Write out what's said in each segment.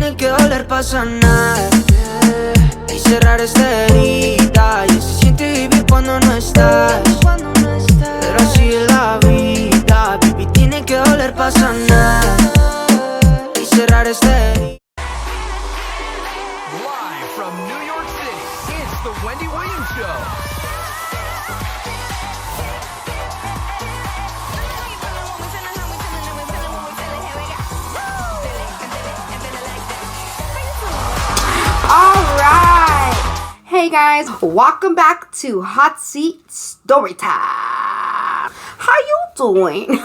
tiene que doler pa' sanar y cerrar esta herida. Y se siente vivir cuando no estás, pero así es la vida. Baby, tiene que doler pa' sanar y cerrar esta herida. Live from New York City, it's the Wendy Williams Show. Hey guys, welcome back to Hot Seat Storytime. How you doing?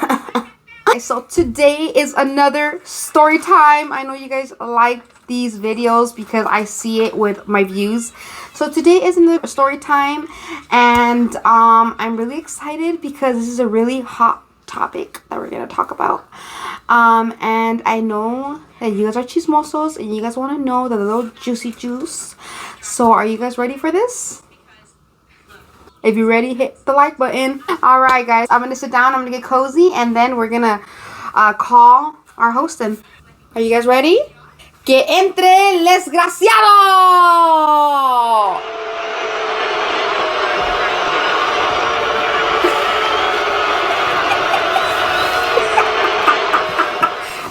So today is another story time. I know you guys like these videos because I see it with my views. So today is another story time, and I'm really excited because this is a really hot topic that we're gonna talk about. And I know that you guys are chismosos and you guys want to know the little juicy juice. So are you guys ready for this? If you're ready, hit the like button. Alright guys, I'm gonna sit down, I'm gonna get cozy, and then we're gonna call our host in. Are you guys ready? Que entre el desgraciado!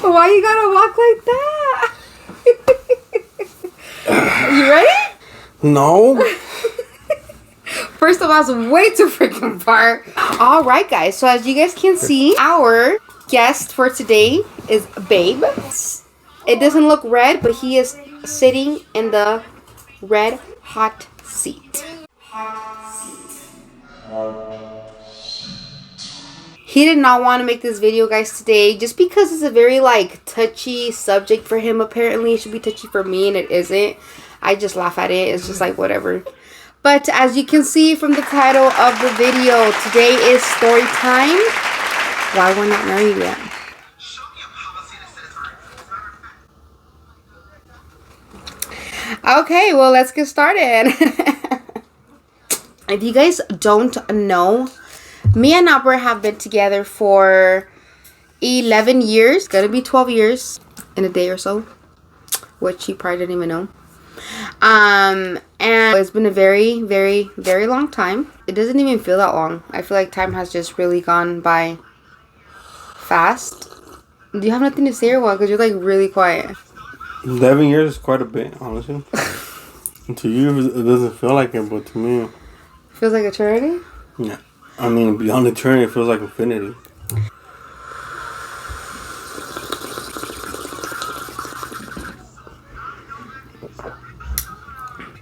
Why you gotta walk like that? You ready? No. First of all, it's way too freaking far. Alright guys, so as you guys can see, our guest for today is Babe. It doesn't look red, but he is sitting in the red hot seat. He did not want to make this video, guys, today, just because it's a very like touchy subject for him. Apparently it should be touchy for me, and it isn't. I just laugh at it. It's just like whatever. But as you can see from the title of the video, today is story time. Why we're not married yet. Okay, well, let's get started. If you guys don't know, me and Albert have been together for 11 years. It's gonna be 12 years in a day or so, which you probably didn't even know. And it's been a very, very, very long time. It doesn't even feel that long. I feel like time has just really gone by fast. Do you have nothing to say or what? Because you're like really quiet. 11 years is quite a bit, honestly. To you, it doesn't feel like it, but to me, Feels like eternity? yeah. I mean, beyond eternity, it feels like infinity.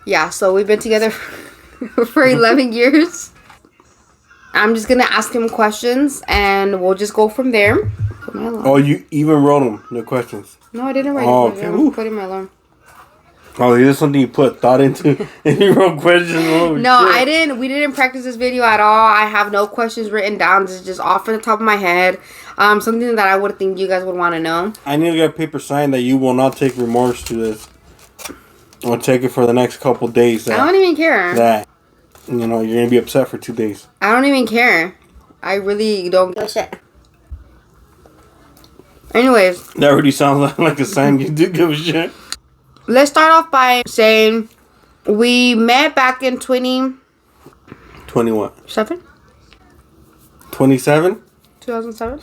Yeah, so we've been together for 11 years. I'm just going to ask him questions and we'll just go from there. Oh, you even wrote them, the questions? No, I didn't write Oh, it. okay. I'm putting my alarm. Oh, is this something you put thought into and you wrote questions? Oh, No, shit. I didn't. We didn't practice this video at all. I have no questions written down. This is just off from the top of my head. Something that I would think you guys would want to know. I need to get a paper signed that you will not take remorse to this. Or take it for the next couple days. I don't even care. That, you know, you're going to be upset for 2 days. I don't even care. I really don't give a shit. Anyways. That already sounds like a sign you do give a shit. Let's start off by saying we met back in 20... 20 what? 7? 27? 2007?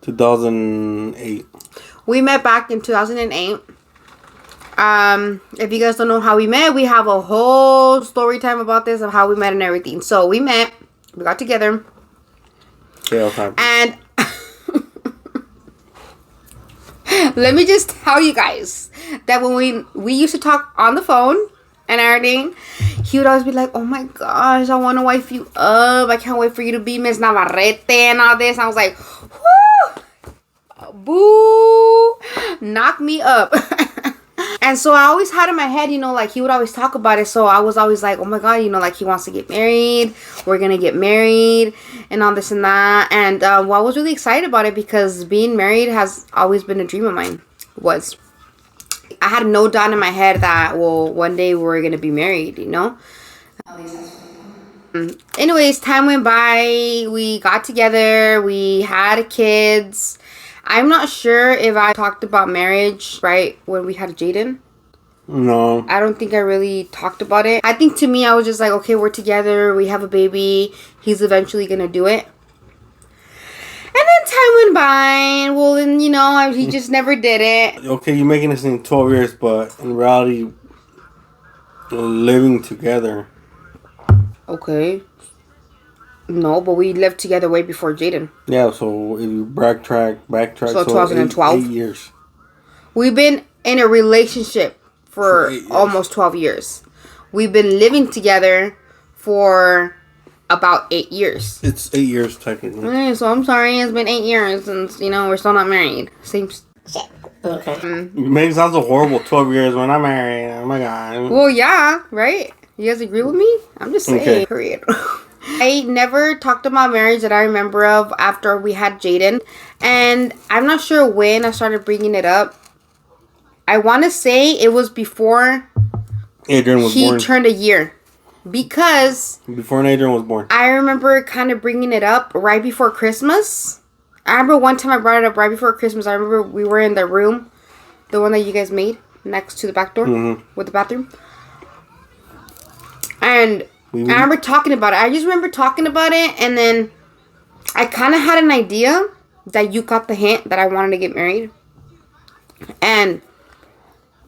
2008. We met back in 2008. If you guys don't know how we met, we have a whole story time about this of how we met and everything. So we met, we got together, and let me just tell you guys that when we used to talk on the phone and everything, he would always be like, oh my gosh, I want to wife you up. I can't wait for you to be Miss Navarrete and all this. And I was like, whoo, boo, knock me up. And so I always had in my head, you know, like he would always talk about it. So I was always like, oh my God, you know, like he wants to get married. We're going to get married and all this and that. And well, I was really excited about it because being married has always been a dream of mine. I had no doubt in my head that, well, one day we're going to be married, you know. Anyways, time went by. We got together. We had kids. I'm not sure if I talked about marriage right when we had Jaden. No. I don't think I really talked about it. I think to me, I was just like, okay, we're together. We have a baby. He's eventually going to do it. And then time went by. And well, then, you know, he just never did it. Okay, you're making this in 12 years, but in reality, living together. Okay. No, but we lived together way before Jaden. Yeah, so if you backtrack. So 2012. 8 years. We've been in a relationship for almost 12 years. We've been living together for about 8 years. It's 8 years technically. Okay, so I'm sorry, it's been 8 years since, you know, we're still not married. Same shit. Okay. You make it sound so horrible. 12 years when I'm married. Oh my god. Well, yeah, right? You guys agree with me? I'm just saying. Okay. Period. I never talked about marriage that I remember of after we had Jaden. And I'm not sure when I started bringing it up. I want to say it was before Adrian was born. He turned a year. Because before Adrian was born. I remember kind of bringing it up right before Christmas. I remember one time I brought it up right before Christmas. I remember we were in the room. The one that you guys made next to the back door. With the bathroom. And I remember talking about it. I just remember talking about it. And then I kind of had an idea that you got the hint that I wanted to get married. And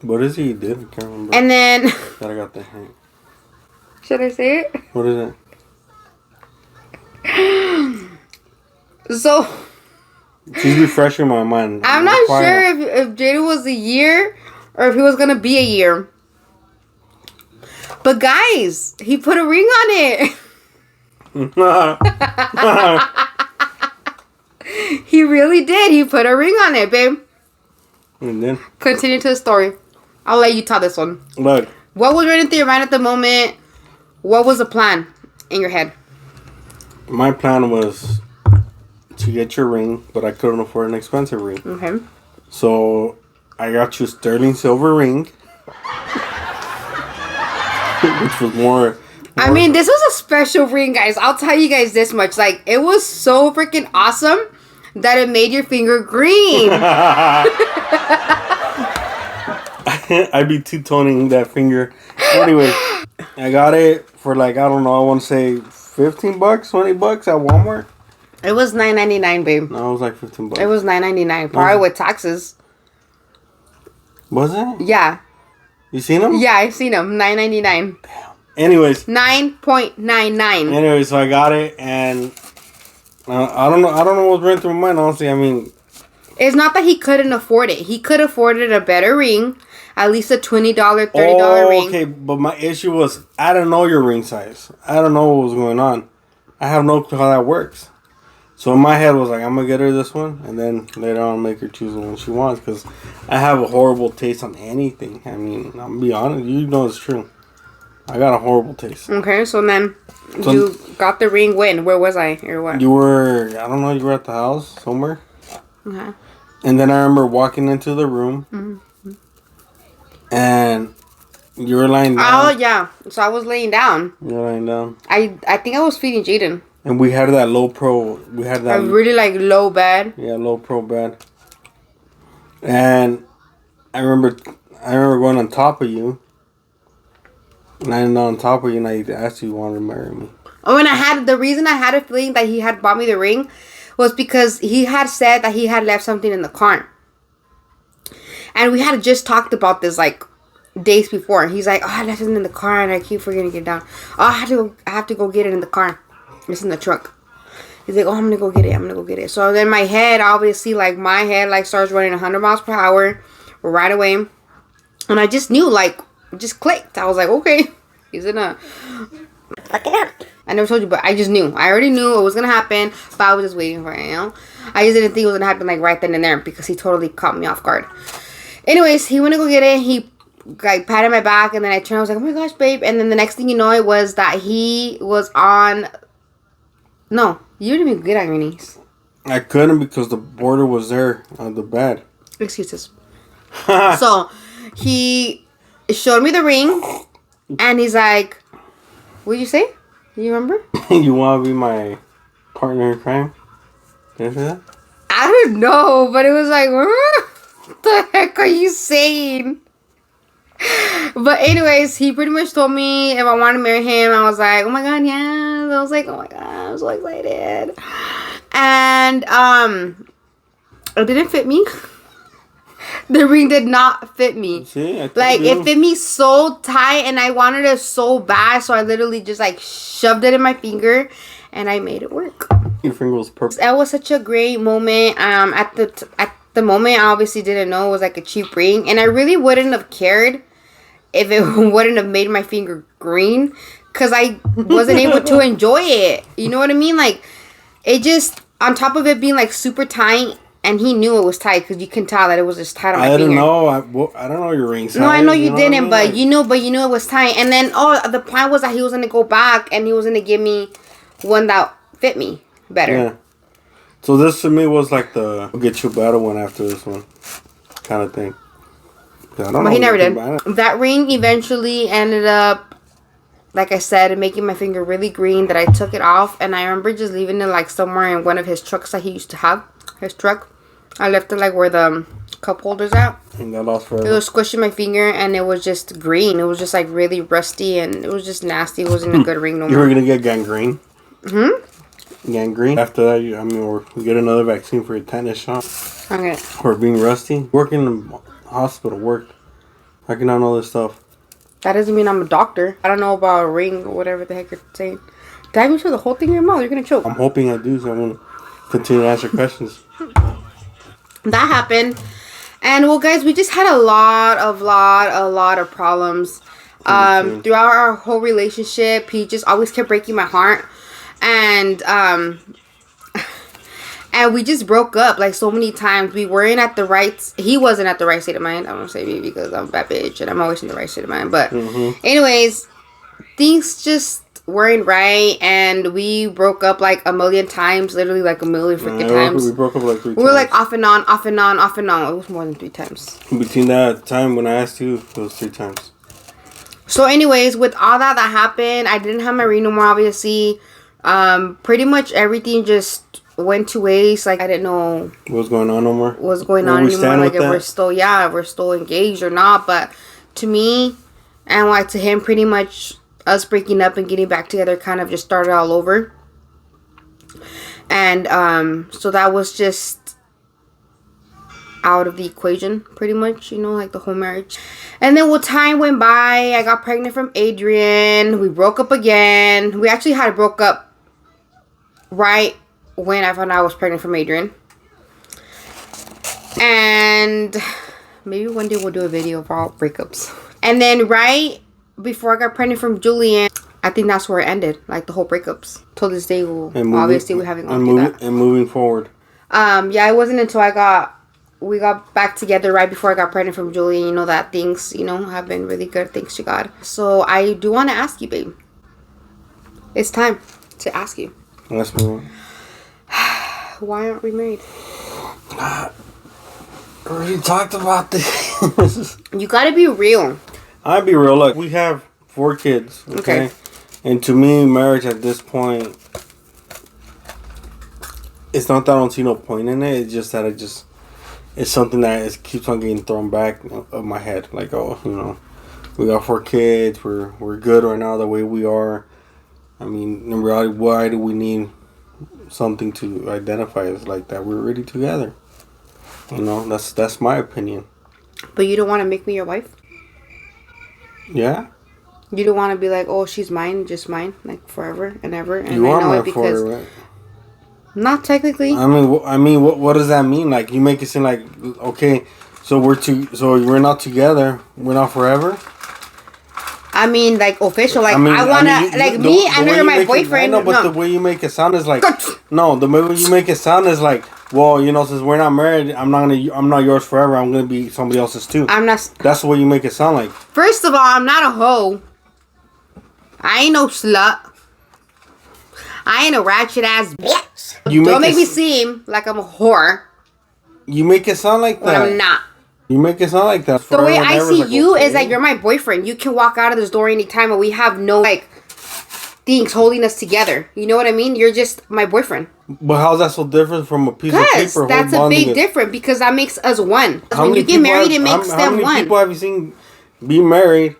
what is it you did? I can't remember. And then that I got the hint. Should I say it? What is it? So she's refreshing my mind. I'm not sure if Jaden was a year or if he was gonna be a year. But guys, he put a ring on it. He really did. He put a ring on it, babe. And then continue to the story. I'll let you tell this one. Look. What was running through your mind at the moment? What was the plan in your head? My plan was to get your ring, but I couldn't afford an expensive ring. Okay. So I got you a sterling silver ring. Which was more. I mean, this was a special ring, guys. I'll tell you guys this much. Like, it was so freaking awesome that it made your finger green. I'd be two-toning that finger. Anyway, I got it for like, I don't know, I want to say $15, $20 at Walmart. It was $9.99, babe. No, it was like $15. It was $9.99, probably with taxes. Was it? Yeah. You seen them? Yeah, I've seen them. $9.99. Damn. Anyways. 9.99. Anyway, so I got it, and I don't know what's running through my mind, honestly. I mean, it's not that he couldn't afford it. He could afford it a better ring. At least a $20, $30 ring. Okay, but my issue was, I don't know your ring size. I don't know what was going on. I have no clue how that works. So in my head was like, I'm going to get her this one, and then later on make her choose the one she wants, because I have a horrible taste on anything. I mean, I'm going to be honest, you know it's true. I got a horrible taste. Okay, so then you got the ring when? Where was I, or what? You were, I don't know, you were at the house somewhere. Okay. And then I remember walking into the room. And you were lying down. Oh, yeah. So I was laying down. You were lying down. I think I was feeding Jaden. And we had that low pro. We had that. A really, like, low bed. Yeah, low pro bed. And I remember going on top of you. Lying on top of you, and I asked you if you wanted to marry me. Oh, and the reason I had a feeling that he had bought me the ring was because he had said that he had left something in the car. And we had just talked about this, like, days before. He's like, oh, I left it in the car and I keep forgetting to get it down. Oh, I have to go get it in the car. It's in the truck. He's like, oh, I'm going to go get it. So then my head, obviously, like, my head, like, starts running 100 miles per hour right away. And I just knew, like, it just clicked. I was like, okay, he's gonna fuck it up. I never told you, but I just knew. I already knew it was gonna happen, but I was just waiting for it, you know? I just didn't think it was gonna happen, like, right then and there, because he totally caught me off guard. Anyways, he went to go get it. He, like, patted my back, and then I turned. I was like, oh my gosh, babe. And then the next thing you know, it was that he was on. No, you didn't even get on your knees. I couldn't because the border was there on the bed. Excuses. So he showed me the ring, and he's like, "What'd you say? Do you remember?" You want to be my partner in crime? Did I say that? I don't know, but it was like, what the heck are you saying? But anyways, he pretty much told me if I wanted to marry him. I was like, oh my god, yes. I was like, oh my god, I'm so excited. And it didn't fit me. The ring did not fit me. See, like it fit me so tight, and I wanted it so bad, so I literally just like shoved it in my finger, and I made it work. Your finger was purple. That was such a great moment. At the moment, I obviously didn't know it was like a cheap ring, and I really wouldn't have cared if it wouldn't have made my finger green, because I wasn't able to enjoy it. You know what I mean? Like, it just, on top of it being like super tight, and he knew it was tight because you can tell that it was just tight on my finger. I don't know your ring size. No, I know you didn't, but you knew it was tight. And then, the plan was that he was going to go back and he was going to give me one that fit me better. Yeah. So this to me was like the get you a better one after this one kind of thing. But he never did. That ring eventually ended up, like I said, making my finger really green, that I took it off. And I remember just leaving it like somewhere in one of his trucks that he used to have. His truck. I left it like where the cup holder's at. And got lost forever. It was squishing my finger and it was just green. It was just like really rusty and it was just nasty. It wasn't a good ring no more. You were going to get gangrene? Hmm? Gangrene? After that, we get another vaccine for your tetanus shot. Okay. Or being rusty. Working in the hospital worked. I can not know this stuff. That doesn't mean I'm a doctor. I don't know about a ring or whatever the heck you're saying. Did I even show the whole thing in your mouth? You're going to choke. I'm hoping I do, so I'm going to continue to answer questions. That happened. And well, guys, we just had a lot of problems throughout our whole relationship. He just always kept breaking my heart, and we just broke up like so many times. We weren't at the right. He wasn't at the right state of mind. I won't say me because I'm a bad bitch and I'm always in the right state of mind. But anyways, things just weren't right, and we broke up like a million times, literally like a million freaking times. We broke up like 3 times. We were like off and on. It was more than 3 times. Between that time when I asked you, it was 3 times. So anyways, with all that happened, I didn't have my ring no more, obviously. Pretty much everything just went to waste. Like, I didn't know what's going on no more. What's going on anymore. Like, if we're still engaged or not. But to me, and like to him, pretty much us breaking up and getting back together kind of just started all over. And so that was just out of the equation, pretty much, you know, like the whole marriage. And then time went by. I got pregnant from Adrian. We broke up again. We actually had broke up right when I found out I was pregnant from Adrian. And maybe one day we'll do a video of all breakups. And then right before I got pregnant from Julian, I think that's where it ended. Like the whole breakups. Till this day, obviously we haven't gone through that. And moving forward. Yeah, it wasn't until we got back together right before I got pregnant from Julian, you know, that things, you know, have been really good, thanks to God. So I do want to ask you, babe. It's time to ask you. Let's move on. Why aren't we married? I already talked about this. You gotta be real. I'll be real. Look, we have 4 kids. Okay. And to me, marriage at this point, it's not that I don't see no point in it. It's just that it's something that keeps on getting thrown back of my head. Like, oh, you know, we got 4 kids. We're good right now the way we are. I mean, in reality, why do we need something to identify as like that? We're already together. You know, that's my opinion. But you don't want to make me your wife? Yeah. You don't want to be like, oh, she's mine, just mine, like forever and ever. And you I are know my it because forever, right? Not technically. I mean, what does that mean? Like, you make it seem like, okay, so we're not together, we're not forever. I mean, like official, like I know you're my boyfriend. I know, but the way you make it sound is like, no, the way you make it sound is like, well, you know, since we're not married, I'm not yours forever. I'm gonna be somebody else's too. I'm not. That's the way you make it sound like. First of all, I'm not a hoe. I ain't no slut. I ain't a ratchet ass bitch. Don't make me seem like I'm a whore. You make it sound like that. But I'm not. You make it sound like that. The way I see you is like you're my boyfriend. You can walk out of this door anytime, and we have no like things holding us together. You know what I mean? You're just my boyfriend. But how's that so different from a piece of Because paper? that's a big difference, because that makes us one. When you get married, it makes them one. How many people have you seen be married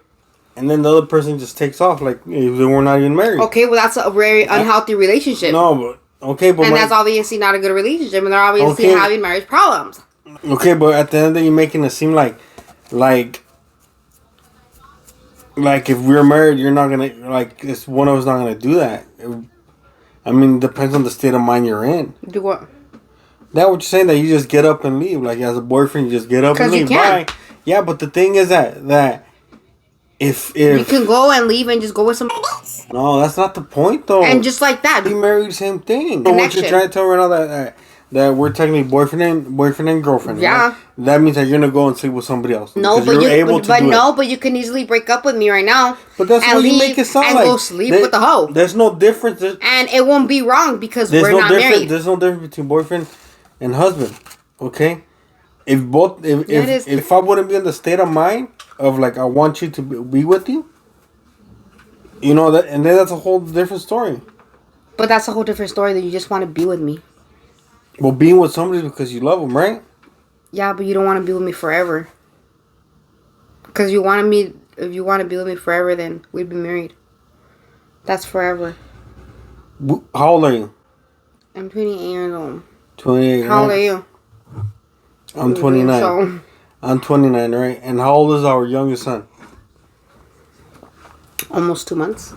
and then the other person just takes off like if they were not even married? Okay, well, that's a very unhealthy relationship. No, but okay, but and that's obviously not a good relationship, and they're obviously having marriage problems. Okay, but at the end of the day, you're making it seem like if we're married, you're not gonna it's one of us not gonna do that. I mean, it depends on the state of mind you're in. Do what? That what you're saying, that you just get up and leave, like as a boyfriend, you just get up and leave. Bye. Yeah, but the thing is that if you can go and leave and just go with somebody else. No, that's not the point though. And just like that, be married, same thing. Connection. What you're trying to tell right now that we're technically boyfriend and girlfriend. Yeah. Right? That means that you're gonna go and sleep with somebody else. No, but you can easily break up with me right now. But that's what you make it sound and like. Go sleep with the hoe. There's no difference. And it won't be wrong because we're not married. There's no difference between boyfriend and husband. Okay. If I wouldn't be in the state of mind of like I want you to be with you, you know that, and then that's a whole different story. But that's a whole different story that you just want to be with me. Well, being with somebody is because you love them, right? Yeah, but you don't want to be with me forever. Because if you want to be with me forever, then we'd be married. That's forever. How old are you? I'm 28 years old. 28. How old are you? I'm 29. So, I'm 29, right? And how old is our youngest son? almost 2 months.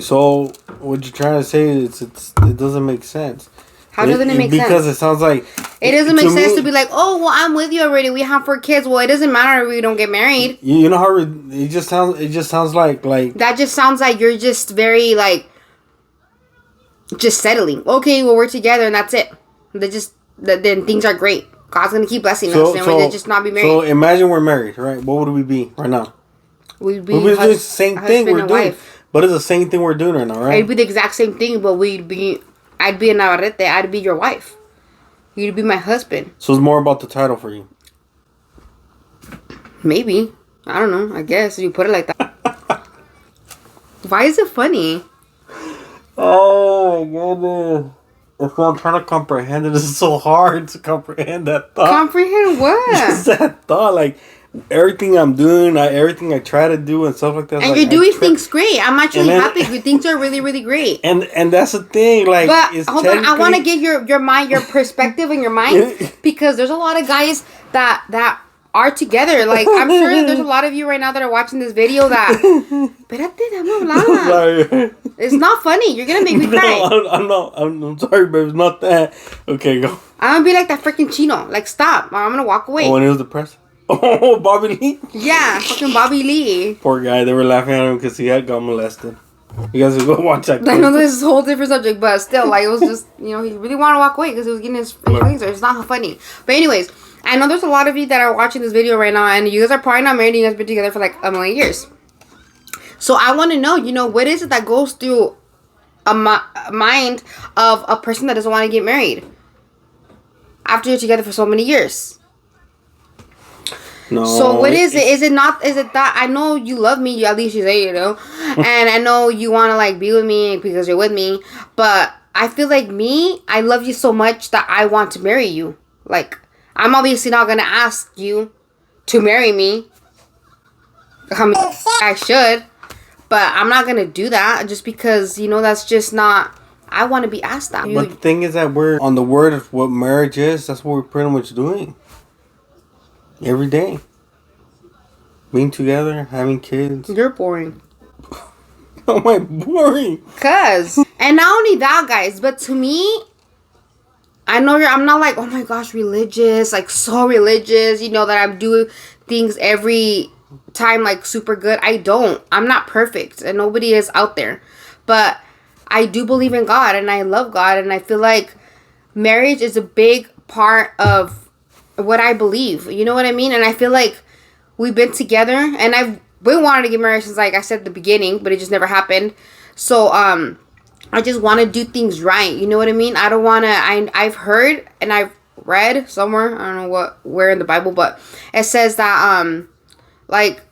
So what you're trying to say is it doesn't make sense. How doesn't it make sense? Because it sounds like it doesn't make sense to be like, oh well, I'm with you already. We have 4 kids. Well, it doesn't matter if we don't get married. You know how it just sounds like that just sounds like you're just very like just settling. Okay, well we're together and that's it. Then things are great. God's gonna keep blessing us, and we're just not be married. So imagine we're married, right? What would we be right now? We'd be doing the same thing we're doing. Wife. But it's the same thing we're doing right now, right? It'd be the exact same thing, but I'd be a Navarrete. I'd be your wife. You'd be my husband. So it's more about the title for you. Maybe. I don't know. I guess you put it like that. Why is it funny? Oh my goodness. If I'm trying to comprehend it, it's so hard to comprehend that thought. Comprehend what? Just that thought, like everything I'm doing, everything I try to do and stuff like that. And like, you're doing things great. I'm actually happy. Things are really, really great. And that's the thing, like. But hold on, I want to get your mind, your perspective, and your mind, because there's a lot of guys that are together. Like I'm sure there's a lot of you right now that are watching this video that. Espérate, dame hablar. Sorry. It's not funny. You're gonna make me cry. No, I'm sorry, but it's not that. Okay, go. I'm gonna be like that freaking Chino. Like stop. I'm gonna walk away. Oh, and he was depressed. Oh, Bobby Lee. Yeah, fucking Bobby Lee. Poor guy. They were laughing at him because he had got molested. You guys will go watch that. I know this is a whole different subject, but still, like it was just he really wanted to walk away because he was getting his feelings. It's not funny. But anyways, I know there's a lot of you that are watching this video right now, and you guys are probably not married. You guys been together for like a million years. So I want to know, what is it that goes through a mind of a person that doesn't want to get married after you're together for so many years? No. So what is it? Is it that I know you love me, at least you say and I know you want to like be with me because you're with me, but I feel like I love you so much that I want to marry you. Like I'm obviously not gonna ask you to marry me. I should, but I'm not gonna do that just because that's just not. I want to be asked that. But the thing is that we're on the word of what marriage is. That's what we're pretty much doing. Every day. Being together, having kids. You're boring. How am I boring? And not only that, guys, but to me, I know I'm not like, oh my gosh, religious, like so religious, that I'm doing things every time like super good. I'm not perfect, and nobody is out there. But I do believe in God, and I love God, and I feel like marriage is a big part of what I believe. You know what I mean? And I feel like we've been together, and I've been wanting to get married since like I said at the beginning, but it just never happened. So I just want to do things right. You know what I mean? I don't want to. I've heard and I've read somewhere, I don't know where in the Bible, but it says that like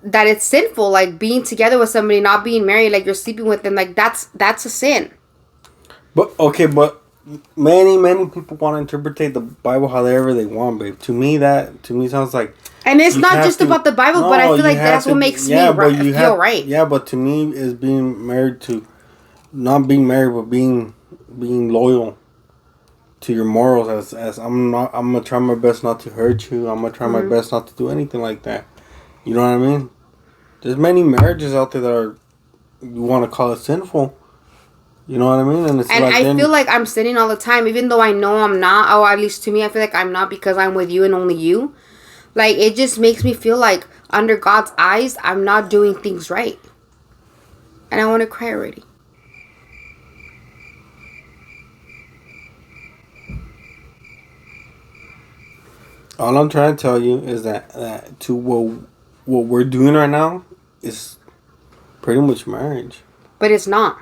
that it's sinful, like being together with somebody, not being married, like you're sleeping with them, like that's a sin. But okay, but many people want to interpret the Bible however they want, babe. To me sounds like. And it's not just about the Bible, but I feel like that's what makes me feel right. Yeah, but to me, is being married to, not being married, but being loyal to your morals. As I'm gonna try my best not to hurt you. I'm gonna try my best not to do anything like that. You know what I mean? There's many marriages out there that are, you want to call it sinful. You know what I mean? And I feel like I'm sinning all the time, even though I know I'm not. Or at least to me, I feel like I'm not, because I'm with you and only you. Like, it just makes me feel like under God's eyes, I'm not doing things right. And I want to cry already. All I'm trying to tell you is that to what we're doing right now is pretty much marriage. But it's not.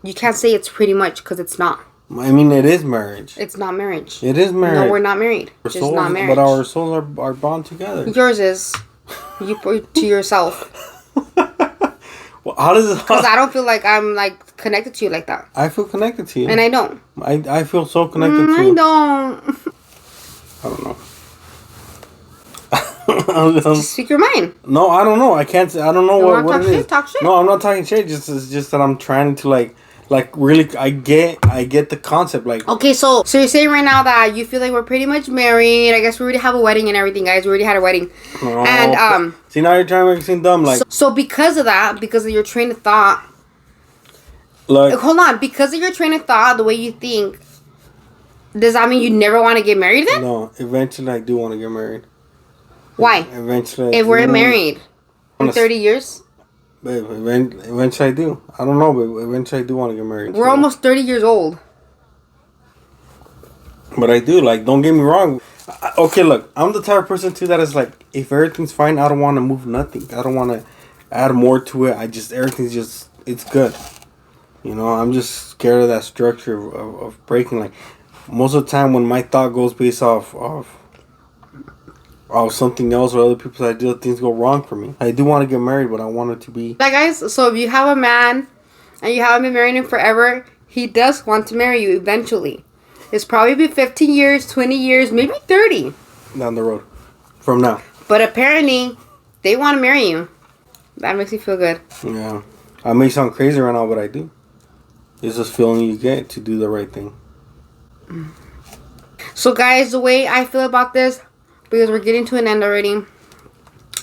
You can't say it's pretty much, because it's not. I mean, it is marriage. It's not marriage. It is marriage. No, we're not married. It's not marriage. But our souls are bound together. Yours is. You put it to yourself. Well, how does it? Because I don't feel like I'm like connected to you like that. I feel connected to you. And I don't. I feel so connected to you. I don't. I don't know. Just speak your mind. No, I don't know. I can't say. I don't know what it is. Talk shit. No, I'm not talking shit. It's just that I'm trying to like really. I get the concept. Like, okay, so you're saying right now that you feel like we're pretty much married. I guess we already have a wedding and everything, guys. We already had a wedding. Oh, and see, now you're trying to make it seem dumb. Like, so because of that, because of your train of thought. Like, hold on. Because of your train of thought, the way you think, does that mean you never want to get married then? No, eventually I do want to get married. Why? Eventually. If we're married in 30 years? Babe, eventually I do. I don't know, but eventually I do want to get married. We're almost 30 years old. But I do. Like, don't get me wrong. Okay, look. I'm the type of person, too, that is like, if everything's fine, I don't want to move nothing. I don't want to add more to it. Everything's just, it's good. You know, I'm just scared of that structure of breaking. Like, most of the time when my thought goes based off something else or other people's ideas, things go wrong for me. I do want to get married, but I want it to be... Like, guys, so if you have a man and you haven't been marrying him forever, he does want to marry you eventually. It's probably be 15 years, 20 years, maybe 30. Down the road. From now. But apparently, they want to marry you. That makes me feel good. Yeah. I may sound crazy right now, but I do. It's this feeling you get to do the right thing. So, guys, the way I feel about this... because we're getting to an end already.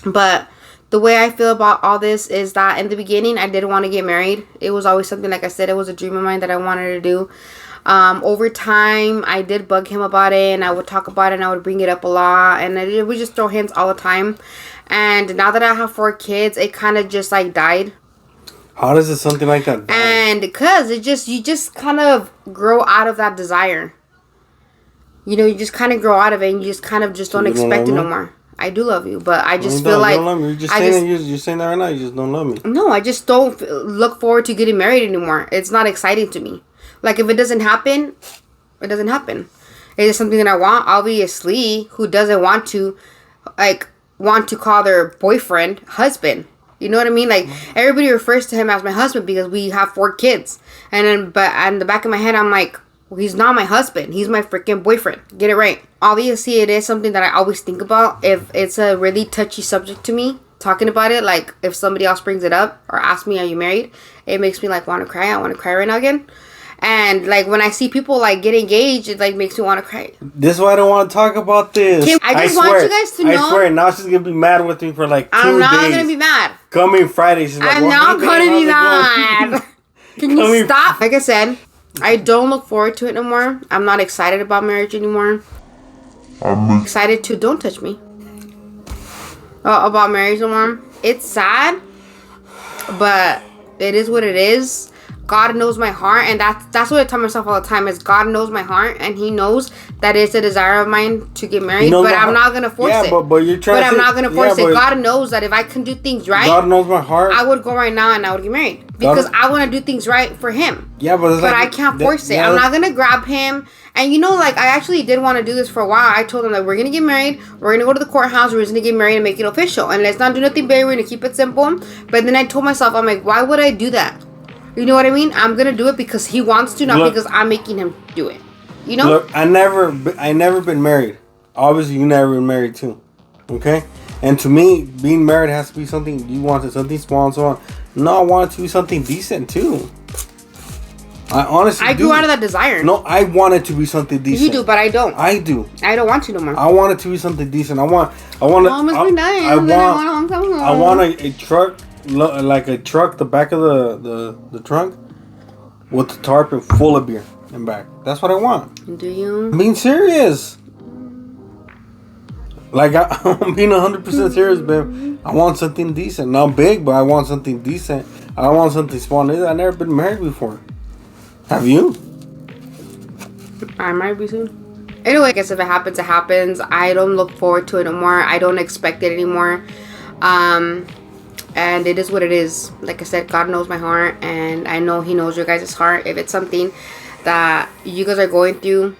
But the way I feel about all this is that in the beginning, I didn't want to get married. It was always something, like I said, it was a dream of mine that I wanted to do. Over time, I did bug him about it, and I would talk about it, and I would bring it up a lot. And we just throw hands all the time. And now that I have 4 kids, it kind of just like died. How does it something like that die? And because you just kind of grow out of that desire. You know, you just kind of grow out of it, and you just kind of just don't expect it no more. I do love you, but I just feel like... You don't love me. You're saying that right now. You just don't love me. No, I just don't look forward to getting married anymore. It's not exciting to me. Like, if it doesn't happen, it doesn't happen. It is something that I want. Obviously, who doesn't want to call their boyfriend husband? You know what I mean? Like, everybody refers to him as my husband because we have 4 kids. And then, but in the back of my head, I'm like... well, he's not my husband. He's my freaking boyfriend. Get it right. Obviously, it is something that I always think about. If it's a really touchy subject to me, talking about it, like if somebody else brings it up or asks me, are you married? It makes me like want to cry. I want to cry right now again. And like when I see people like get engaged, it like makes me want to cry. This is why I don't want to talk about this. I just want you guys to know. I swear, now she's going to be mad with me for like 2 days. I'm not going to be mad. Coming Friday, she's like, I'm not going to be mad. Can you stop? Like I said, I don't look forward to it no more. I'm not excited about marriage anymore. I'm excited to don't touch me. About marriage no more. It's sad, but it is what it is. God knows my heart, and that's what I tell myself all the time is God knows my heart, and He knows that it's a desire of mine to get married, but I'm not gonna force it. But you're trying. But I'm not gonna force it. God knows that if I can do things right, God knows my heart. I would go right now and I would get married because I want to do things right for Him. Yeah, but I can't force it. I'm not gonna grab him. And you know, like I actually did want to do this for a while. I told him that we're gonna get married. We're gonna go to the courthouse. We're just gonna get married and make it official. And let's not do nothing big. We're gonna keep it simple. But then I told myself, I'm like, why would I do that? You know what I mean? I'm gonna do it because he wants to, not because I'm making him do it. You know? Look, I never been married. Obviously, you never been married too. Okay? And to me, being married has to be something you wanted, something small and so on. No, I want it to be something decent too. I honestly grew out of that desire. No, I want it to be something decent. You do, but I don't. I do. I don't want you no more. I want it to be something decent. I want a truck, like a truck, the back of the trunk with the tarp and full of beer and back. That's what I want. Do you? I'm being serious. Like I'm being 100% serious, babe. I want something decent. Not big, but I want something decent. I don't want something small. I've never been married before. Have you? I might be soon. Anyway, I guess if it happens, it happens. I don't look forward to it anymore. I don't expect it anymore. And it is what it is. Like I said, God knows my heart, and I know He knows your guys' heart. If it's something that you guys are going through,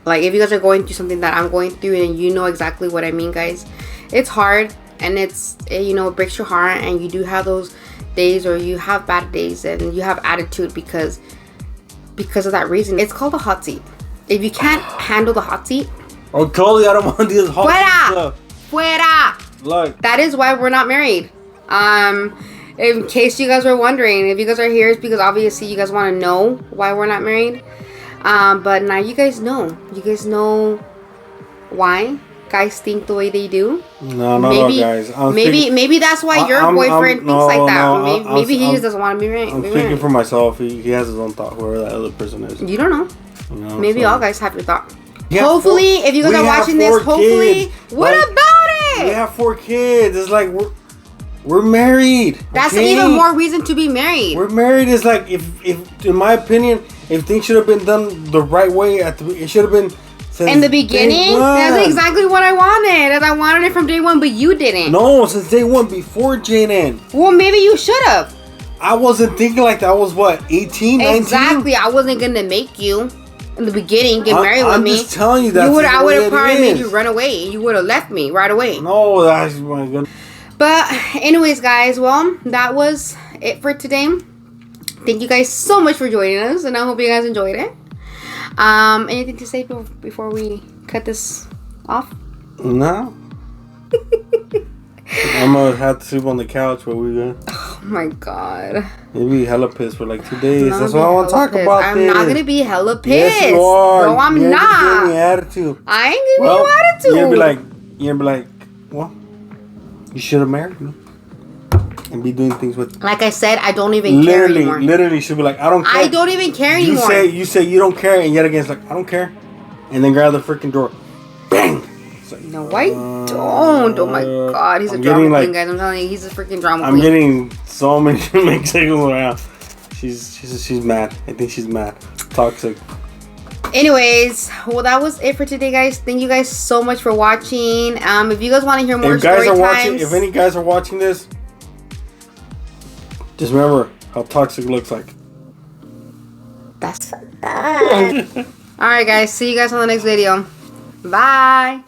like if you guys are going through something that I'm going through, and you know exactly what I mean, guys, it's hard, and it breaks your heart, and you do have those days, or you have bad days, and you have attitude because of that reason. It's called a hot seat. If you can't handle the hot seat, totally, I don't want this hot seat stuff. Fuera! Look, that is why we're not married. In case you guys were wondering, if you guys are here, it's because obviously you guys want to know why we're not married. But now you guys know. You guys know why guys think the way they do. No, guys. Maybe that's why your boyfriend thinks like that. Maybe he just doesn't want to be married. I'm speaking for myself. He has his own thought, whoever that other person is. You don't know. Maybe all guys have your thought. Hopefully, if you guys are watching this, hopefully, what about it? We have 4 kids. It's like we're married. That's even more reason to be married. We're married. Is like if in my opinion, if things should have been done the right way it should have been. In the beginning, that's exactly what I wanted. And I wanted it from day one, but you didn't. No, since day one, before Jaden. Well, maybe you should have. I wasn't thinking like that. I was what, 18, 19? Exactly. I wasn't gonna make you in the beginning get married with me. I'm just telling you that. I would have probably made you run away. You would have left me right away. No, that's my goodness. But anyways, guys, well, that was it for today. Thank you guys so much for joining us, and I hope you guys enjoyed it. Anything to say before we cut this off? No. I'm gonna have to sleep on the couch where we go. Oh my god. Maybe hella pissed for like 2 days. That's what I want to talk about. I'm not gonna be hella pissed. Yes, you are. No, I'm not. Give me attitude. I ain't giving you attitude. You're gonna be like, well, you should have married me. And be doing things with. Like I said, I don't even care anymore. Literally, she'll be like, I don't care. I don't even care anymore. You say you don't care, and yet again, it's like, I don't care. And then grab the freaking drawer. Bang! Like, no, I don't. Oh my god, he's a drama king, guys. I'm telling you, he's a freaking drama queen. I'm getting so many mixed signals around. She's mad. I think she's mad. Toxic. Anyways, well, that was it for today, guys. Thank you guys so much for watching. If you guys want to hear more story times, if any guys are watching this, just remember how toxic looks like. That's alright, guys. See you guys on the next video. Bye.